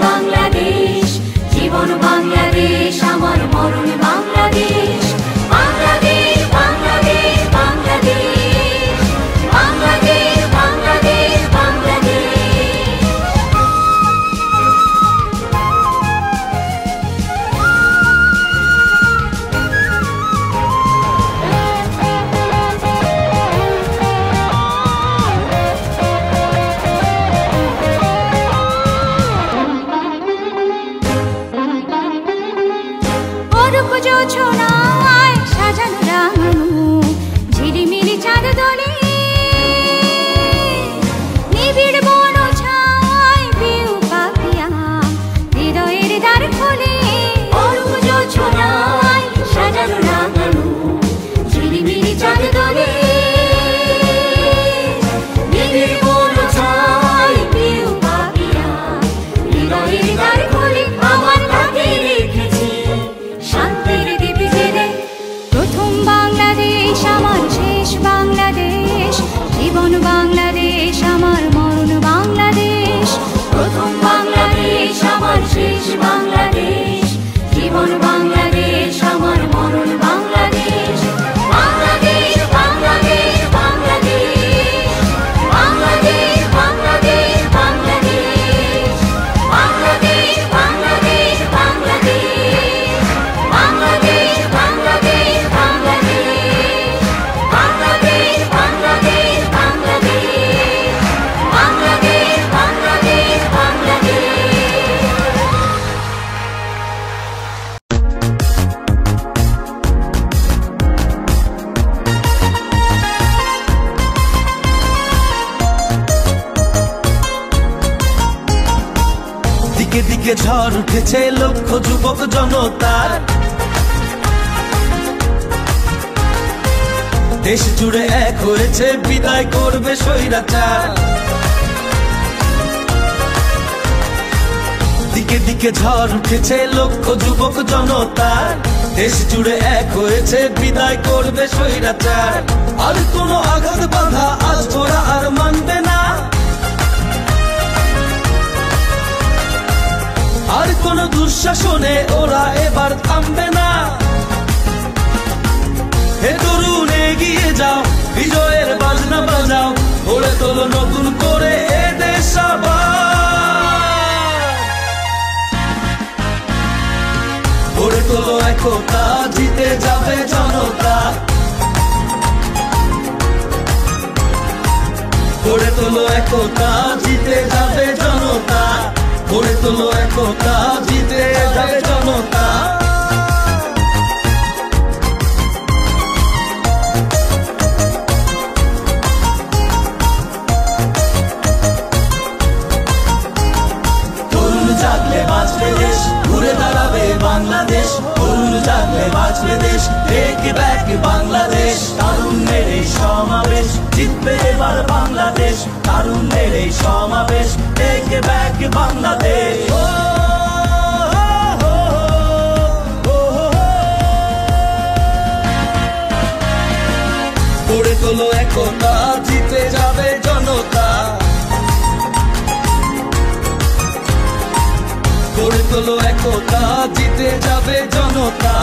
বাংলাদেশ, জীবন বাংলাদেশ, আমার মরণ বাংলাদেশ। বাংলাদেশ বাংলাদেশ বাংলাদেশ, বাংলাদেশ বাংলাদেশ বাংলাদেশ। জোছনায় সাজানো রাঙানো ঝিলিমিলি চাঁদ দোলে, নিবিড় বন ছায় পিউ পাপিয়া হৃদয়ের দ্বার খোলে। অরূপ জোছনায় সাজানো রাঙানো ঝিলিমিলি চাঁদ দোলে, নিবিড় বন ছায় পিউ পাপিয়া হৃদয়ের দ্বার খোলে। আমার হাতে রেখেছি শান্তির দ্বীপ জেলে, প্রথম বাংলাদেশ আমার শেষ বাংলাদেশ, জীবন বাংলাদেশ আমার মরণ বাংলাদেশ। প্রথম বাংলাদেশ আমার শেষ বাংলাদেশ, জীবন বাংলাদেশ আমার মরণ বাংলাদেশ। বাংলাদেশ বাংলাদেশ বাংলাদেশ, বাংলাদেশ বাংলাদেশ বাংলাদেশ, বাংলাদেশ বাংলাদেশ বাংলাদেশ, বাংলাদেশ বাংলাদেশ বাংলাদেশ, বাংলাদেশ বাংলাদেশ বাংলাদেশ, বাংলাদেশ বাংলাদেশ বাংলাদেশ। দিকে দিকে ঝড় উঠেছে লক্ষ যুবক জনতার, দেশ জুড়ে এক হয়েছে বিদায় করবে স্বৈরাচার। দিকে দিকে ঝড় উঠেছে লক্ষ যুবক জনতার, দেশ জুড়ে এক হয়েছে বিদায় করবে স্বৈরাচার। আর কোনো আঘাত বাধা আজ ওরা আর মানবে না, আর কোন দুঃশাসনে ওরা এবার থামবে না। হে তরুণ এগিয়ে যাও, বিজয়ের বাজনা বাজাও, গড়ে তোলো নতুন করে এ দেশ আবার। গড়ে তোলো একতা, জিতে যাবে জনতা। গড়ে তোলো একতা, জিতে যাবে জনতা। গড়ে তোলো একতা, জিতে যাবে জনতা। তরুণ জাগলে বাঁচবে দেশ, ঘুরে দাঁড়াবে বাংলাদেশ। তরুণ জাগলে বাঁচবে দেশ, টেক ব্যাক বাংলাদেশ। তারুণ্যের এই সমাবেশ, জিতবে এবার বাংলাদেশ। তারুণ্যের এই সমাবেশ, টেক ব্যাক বাংলাদেশ। গড়ে তোলো একতা, জিতে যাবে জনতা। গড়ে তোলো একতা, জিতে যাবে জনতা।